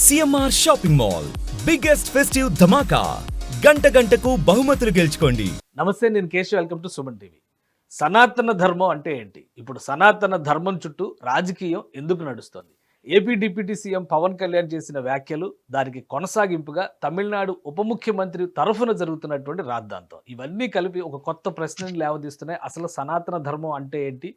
CMR shopping mall biggest festive ధమాకా గంటకు బహుమతులు గెలుచుకోండి. నమస్తే, నేను Keshav. Welcome to Suman TV. సనాతన ధర్మం అంటే ఏంటి? ఇప్పుడు సనాతన ధర్మం చుట్టూ రాజకీయం ఎందుకు నడుస్తోంది? AP deputy CM Pawan Kalyan చేసిన వ్యాఖ్యలు, దానికి కొనసాగింపుగా తమిళనాడు ఉప ముఖ్యమంత్రి తరఫున జరుగుతున్నటువంటి రాద్ధాంతం, ఇవన్నీ కలిపి ఒక కొత్త ప్రశ్నని లేవదీస్తున్నాయి. అసలు సనాతన ధర్మం అంటే ఏంటి?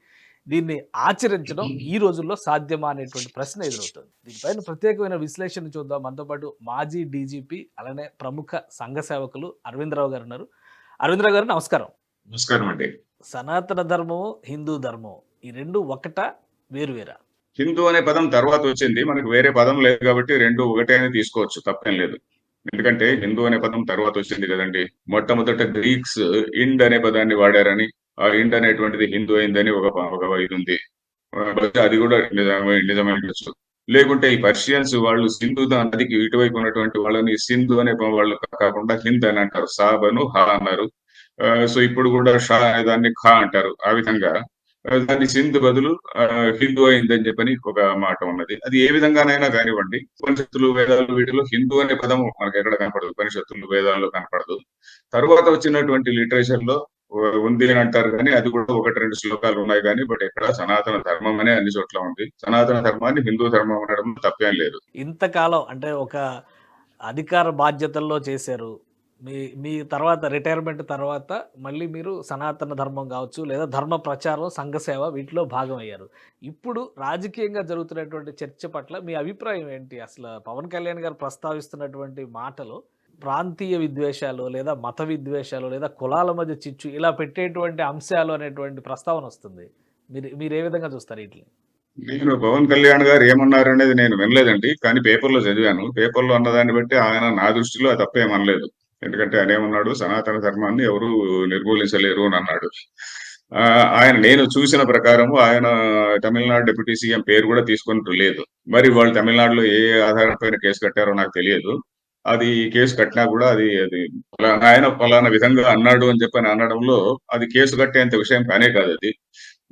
దీన్ని ఆచరించడం ఈ రోజుల్లో సాధ్యమా అనేటువంటి ప్రశ్న ఎదురవుతుంది. దీనిపైన ప్రత్యేకమైన విశ్లేషణ చూద్దాం. మనతో పాటు మాజీ డీజీపీ, అలానే ప్రముఖ సంఘ సేవకులు అరవిందరావు గారు ఉన్నారు. అరవిందరావు గారు, నమస్కారం. నమస్కారం అండి. సనాతన ధర్మము, హిందూ ధర్మం, ఈ రెండు ఒకటా, వేరువేరా? హిందూ అనే పదం తర్వాత వచ్చింది, మనకు వేరే పదం లేదు కాబట్టి రెండు ఒకటే అని తీసుకోవచ్చు, తప్పేం లేదు. ఎందుకంటే హిందూ అనే పదం తర్వాత వచ్చింది కదండి. మొట్టమొదట గ్రీక్స్ ఇండ్ అనే పదాన్ని వాడారని, ఆ ఇండ్ అనేటువంటిది హిందూ అయిందని ఒక ఇది ఉంది. బహుశా అది కూడా నిజమైనచ్చు. లేకుంటే ఈ పర్షియన్స్ వాళ్ళు సింధు నదికి ఇటువైపు ఉన్నటువంటి వాళ్ళని సింధు అనే వాళ్ళు కాకుండా హింద్ అని అంటారు. సాబను హా అన్నారు. సో ఇప్పుడు కూడా షా అనే దాన్ని ఖా అంటారు. ఆ విధంగా దాన్ని సింధ్ బదులు హిందూ అయిందని చెప్పని ఒక మాట ఉన్నది. అది ఏ విధంగానైనా కానివ్వండి, ఉపనిషత్తులు వేదాలు వీటిలో హిందూ అనే పదము మనకు ఎక్కడ కనపడదు. ఉపనిషత్తులు వేదాల్లో కనపడదు. తరువాత వచ్చినటువంటి లిటరేచర్ లో ఉంది అని అంటారు, కానీ అది కూడా ఒకటి రెండు శ్లోకాలు ఉన్నాయి కానీ, బట్ ఎక్కడ సనాతన ధర్మం అనే అన్ని చోట్ల ఉంది. సనాతన ధర్మాన్ని హిందూ ధర్మం అనడం తప్పేం లేదు. ఇంతకాలం అంటే ఒక అధికార బాధ్యతల్లో చేశారు. మీ తర్వాత రిటైర్మెంట్ తర్వాత మళ్ళీ మీరు సనాతన ధర్మం కావచ్చు, లేదా ధర్మ ప్రచారం, సంఘ సేవ, వీటిలో భాగమయ్యారు. ఇప్పుడు రాజకీయంగా జరుగుతున్నటువంటి చర్చ పట్ల మీ అభిప్రాయం ఏంటి? అసలు పవన్ కళ్యాణ్ గారు ప్రస్తావిస్తున్నటువంటి మాటలు ప్రాంతీయ విద్వేషాలు, లేదా మత విద్వేషాలు, లేదా కులాల మధ్య చిచ్చు, ఇలా పెట్టేటువంటి అంశాలు అనేటువంటి ప్రస్తావన వస్తుంది. మీరు ఏ విధంగా చూస్తారు వీటిని? నేను పవన్ కళ్యాణ్ గారు ఏమన్నారు అనేది నేను వినలేదండి, కానీ పేపర్లో చదివాను. పేపర్లో అన్నదాన్ని బట్టి ఆయన నా దృష్టిలో అది తప్పేమనలేదు. ఎందుకంటే ఆయన ఏమన్నాడు, సనాతన ధర్మాన్ని ఎవరు నిర్మూలించలేరు అని అన్నాడు. ఆయన నేను చూసిన ప్రకారము ఆయన తమిళనాడు డిప్యూటీ సీఎం పేరు కూడా తీసుకున్నట్టు లేదు. మరి వాళ్ళు తమిళనాడులో ఏ ఆధారంపైన కేసు కట్టారో నాకు తెలియదు. అది కేసు కట్టినా కూడా అది అది ఆయన ఫలానా విధంగా అన్నాడు అని చెప్పని అనడంలో అది కేసు కట్టేంత విషయం కానే కాదు అది.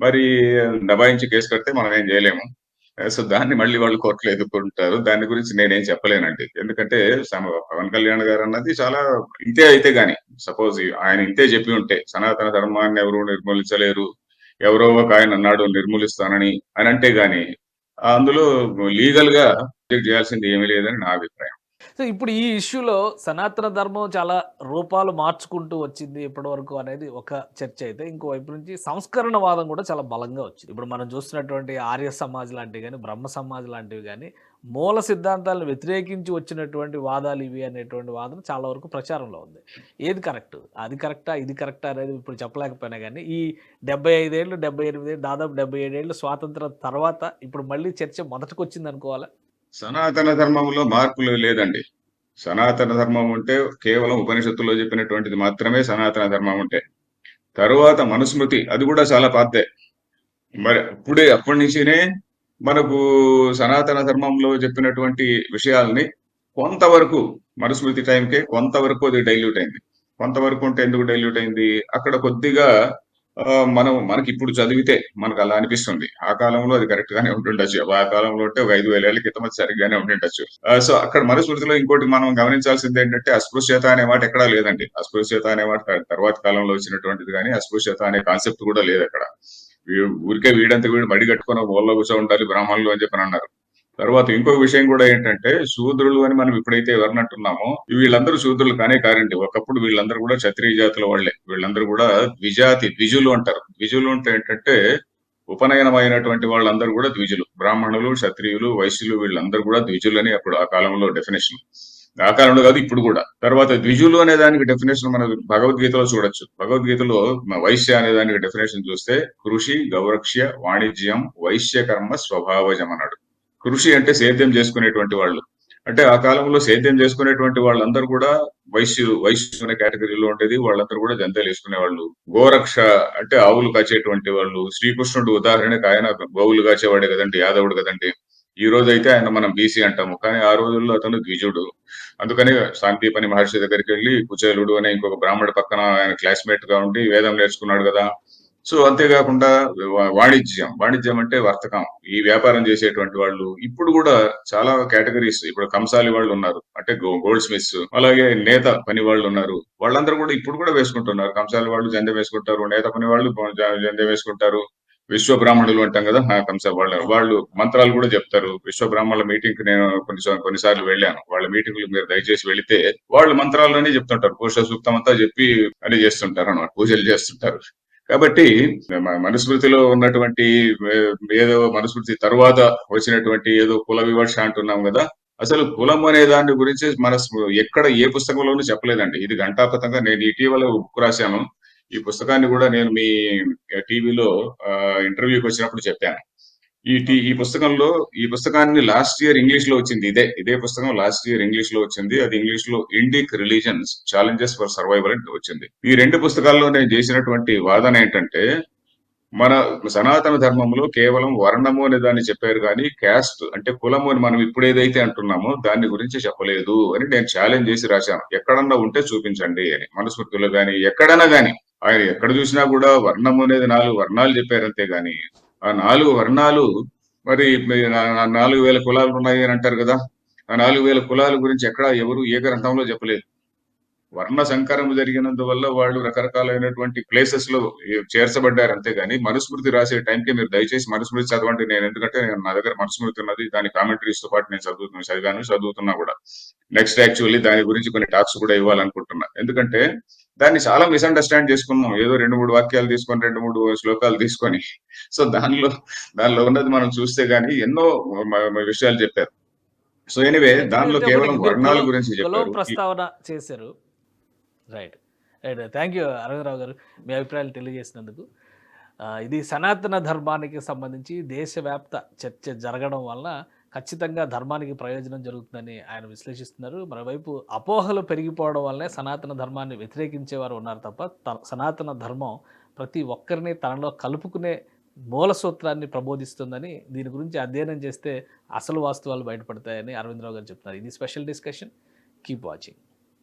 మరి దబాయించి కేసు కడితే మనం ఏం చేయలేము. సో దాన్ని మళ్ళీ వాళ్ళు కోర్టులో ఎదుర్కొంటారు. దాని గురించి నేనేం చెప్పలేనండి. ఎందుకంటే పవన్ కళ్యాణ్ గారు అన్నది చాలా ఇంతే అయితే గాని, సపోజ్ ఆయన ఇంతే చెప్పి ఉంటే సనాతన ధర్మాన్ని ఎవరు నిర్మూలించలేరు, ఎవరో ఒక ఆయన అన్నాడు నిర్మూలిస్తానని అని అంటే గాని, అందులో లీగల్ గా చేయాల్సింది ఏమీ లేదని నా అభిప్రాయం. సో ఇప్పుడు ఈ ఇష్యూలో సనాతన ధర్మం చాలా రూపాలు మార్చుకుంటూ వచ్చింది ఇప్పటి వరకు అనేది ఒక చర్చ అయితే, ఇంకోవైపు నుంచి సంస్కరణవాదం కూడా చాలా బలంగా వచ్చింది. ఇప్పుడు మనం చూస్తున్నటువంటి ఆర్య సమాజ్ లాంటివి కానీ, బ్రహ్మ సమాజ్ లాంటివి కానీ, మూల సిద్ధాంతాలను వ్యతిరేకించి వచ్చినటువంటి వాదాలు ఇవి అనేటువంటి వాదన చాలా వరకు ప్రచారంలో ఉంది. ఏది కరెక్ట్? అది కరెక్టా, ఇది కరెక్టా అనేది ఇప్పుడు చెప్పలేకపోయినా కానీ, ఈ 75 ఏళ్ళు, 78 ఏళ్ళు, దాదాపు 77 ఏళ్ళు స్వాతంత్రం తర్వాత ఇప్పుడు మళ్ళీ చర్చ మొదటికి వచ్చింది అనుకోవాలా? సనాతన ధర్మంలో మార్పులు లేదండి. సనాతన ధర్మం ఉంటే కేవలం ఉపనిషత్తుల్లో చెప్పినటువంటిది మాత్రమే సనాతన ధర్మం ఉంటే. తరువాత మనుస్మృతి అది కూడా చాలా పాతదే. మరి అప్పటి నుంచినే మనకు సనాతన ధర్మంలో చెప్పినటువంటి విషయాల్ని కొంతవరకు మనుస్మృతి టైంకే కొంతవరకు అది డైల్యూట్ అయింది. కొంతవరకు ఉంటే ఎందుకు డైల్యూట్ అయింది? అక్కడ కొద్దిగా మనకి ఇప్పుడు చదివితే మనకు అలా అనిపిస్తుంది. ఆ కాలంలో అది కరెక్ట్ గానే ఉంటుండొచ్చు. ఆ కాలంలో అంటే ఒక 5,000 ఏళ్ల క్రితం అది సరిగ్గానే ఉంటుండొచ్చు. సో అక్కడ మనుస్మృతిలో ఇంకోటి మనం గమనించాల్సింది ఏంటంటే, అస్పృశ్యత అనే మాట ఎక్కడా లేదండి. అస్పృశ్యత అనే మాట తర్వాత కాలంలో వచ్చినటువంటిది, కానీ అస్పృశ్యత అనే కాన్సెప్ట్ కూడా లేదు అక్కడ. ఊరికే వీడంతా వీడు మడి కట్టుకుని ఊళ్ళో కూర్చో ఉండాలి బ్రాహ్మణులు అని చెప్పని అన్నారు. తర్వాత ఇంకొక విషయం కూడా ఏంటంటే, శూద్రులు అని మనం ఎప్పుడైతే ఎవరినంటున్నామో, వీళ్ళందరూ శూద్రులు కానే కారండి. ఒకప్పుడు వీళ్ళందరూ కూడా క్షత్రియ జాతుల వాళ్లే. వీళ్ళందరూ కూడా ద్విజులు అంటారు. ద్విజులు అంటే ఏంటంటే, ఉపనయనమైనటువంటి వాళ్ళందరూ కూడా ద్విజులు. బ్రాహ్మణులు, క్షత్రియులు, వైశ్యులు వీళ్ళందరూ కూడా ద్విజులు అని అప్పుడు ఆ కాలంలో డెఫినేషన్. ఆ కాలంలో కాదు, ఇప్పుడు కూడా. తర్వాత ద్విజులు అనే దానికి డెఫినేషన్ మనం భగవద్గీతలో చూడొచ్చు. భగవద్గీతలో వైశ్య అనే దానికి డెఫినేషన్ చూస్తే, కృషి, గౌరక్ష్య, వాణిజ్యం, వైశ్య కర్మ స్వభావజం అన్నాడు. కృషి అంటే సేద్యం చేసుకునేటువంటి వాళ్ళు. అంటే ఆ కాలంలో సేద్యం చేసుకునేటువంటి వాళ్ళందరూ కూడా వైశ్యులు అనే కేటగిరీలో ఉండేది. వాళ్ళందరూ కూడా జంతువులు వేసుకునే వాళ్ళు. గోరక్ష అంటే ఆవులు కాచేటువంటి వాళ్ళు. శ్రీకృష్ణుడు ఉదాహరణకు ఆయన గోవులు కాచేవాడే కదండి, యాదవుడు కదండి. ఈ రోజు అయితే ఆయన మనం బీసీ అంటాము, కానీ ఆ రోజుల్లో అతను ద్విజుడు. అందుకని శాంతిపని మహర్షి దగ్గరికి వెళ్ళి కుచేలుడు అనే ఇంకొక బ్రాహ్మణుడి పక్కన ఆయన క్లాస్మేట్ గా ఉండి వేదం నేర్చుకున్నాడు కదా. సో అంతేకాకుండా వాణిజ్యం అంటే వర్తకం. ఈ వ్యాపారం చేసేటువంటి వాళ్ళు ఇప్పుడు కూడా చాలా కేటగిరీస్, ఇప్పుడు కంసాలి వాళ్ళు ఉన్నారు, అంటే గోల్డ్ స్మిత్స్, అలాగే నేత పని వాళ్ళు ఉన్నారు. వాళ్ళందరూ కూడా ఇప్పుడు కూడా వేసుకుంటున్నారు. కంసాలి వాళ్ళు జందెం వేసుకుంటారు, నేత పని వాళ్ళు జందెం వేసుకుంటారు. విశ్వ బ్రాహ్మణులు అంటాం కదా, వాళ్ళు మంత్రాలు కూడా చెప్తారు. విశ్వ బ్రాహ్మణుల మీటింగ్ కి నేను కొన్నిసార్లు వెళ్ళాను. వాళ్ళ మీటింగ్లు మీరు దయచేసి వెళితే వాళ్ళు మంత్రాలన్నీ చెప్తుంటారు. పురుష సూక్తం అంతా చెప్పి అని చేస్తుంటారు అన్నమాట, పూజలు చేస్తుంటారు. కాబట్టి మనుస్మృతిలో ఉన్నటువంటి ఏదో మనుస్మృతి తరువాత వచ్చినటువంటి ఏదో కుల వివక్ష అంటున్నాం కదా, అసలు కులం అనే దాని గురించి ఎక్కడ ఏ పుస్తకంలోనూ చెప్పలేదండి. ఇది ఘంటాపథంగా నేను ఇటీవల బుక్ రాశాను. ఈ పుస్తకాన్ని కూడా నేను మీ టీవీలో ఇంటర్వ్యూకి వచ్చినప్పుడు చెప్పాను. ఈ పుస్తకాన్ని లాస్ట్ ఇయర్ ఇంగ్లీష్ లో వచ్చింది. ఇదే పుస్తకం లాస్ట్ ఇయర్ ఇంగ్లీష్ లో వచ్చింది. అది ఇంగ్లీష్ లో Indic religions challenges for survival అని వచ్చింది. ఈ 2 పుస్తకాల్లో నేను చేసినటువంటి వాదన ఏంటంటే, మన సనాతన ధర్మంలో కేవలం వర్ణము అనే దాన్ని చెప్పారు కానీ క్యాస్ట్ అంటే కులము అని మనం ఇప్పుడు ఏదైతే అంటున్నామో దాని గురించి చెప్పలేదు అని నేను ఛాలెంజ్ చేసి రాశాను. ఎక్కడన్నా ఉంటే చూపించండి అని, మనుస్మృతిలో గాని ఎక్కడైనా గాని. ఆయన ఎక్కడ చూసినా కూడా వర్ణము అనేది 4 వర్ణాలు చెప్పారంతే గాని, ఆ 4 వర్ణాలు మరి 4,000 కులాలు ఉన్నాయి అని అంటారు కదా, ఆ 4,000 కులాల గురించి ఎక్కడ ఎవరు ఏ గ్రంథంలో చెప్పలేదు. వర్ణ సంకరం జరిగినందువల్ల వాళ్ళు రకరకాలైనటువంటి ప్లేసెస్ లో చేర్చబడ్డారు అంతేగాని, మనుస్మృతి రాసే టైంకి మీరు దయచేసి మనుస్మృతి చదవండి. ఎందుకంటే నా దగ్గర మనుస్మృతి ఉన్నది, దాని కామెంటరీస్ తో పాటు నేను చదువుతున్నా కూడా. నెక్స్ట్ యాక్చువల్లీ దాని గురించి కొన్ని టాక్స్ కూడా ఇవ్వాలనుకుంటున్నా. ఎందుకంటే దాన్ని చాలా మిస్అండర్స్టాండ్ చేసుకున్నాం. ఏదో 2-3 వాక్యాలు తీసుకొని, 2-3 శ్లోకాలు తీసుకొని. సో దానిలో ఉన్నది మనం చూస్తే గానీ ఎన్నో విషయాలు చెప్పారు. సో ఎనీవే, దానిలో కేవలం వర్ణాల గురించి చెప్పారు. ప్రస్తావన చేశారు. Right right thank you Aravind Rao గారు, మీ అభిప్రాయాలు తెలియజేసినందుకు. ఇది సనాతన ధర్మానికి సంబంధించి దేశవ్యాప్త చర్చ జరగడం వల్ల ఖచ్చితంగా ధర్మానికి ప్రయోజనం జరుగుతుందని ఆయన విశ్లేషిస్తున్నారు. మరోవైపు అపోహలు పెరిగిపోవడం వల్లనే సనాతన ధర్మాన్ని వ్యతిరేకించేవారు ఉన్నారు తప్ప సనాతన ధర్మం ప్రతి ఒక్కరిని తనలో కలుపుకునే మూల సూత్రాన్ని ప్రబోధిస్తుందని, దీని గురించి అధ్యయనం చేస్తే అసలు వాస్తవాలు బయటపడతాయని అరవిందరావు గారు చెప్తున్నారు. ఇది స్పెషల్ డిస్కషన్. Keep watching.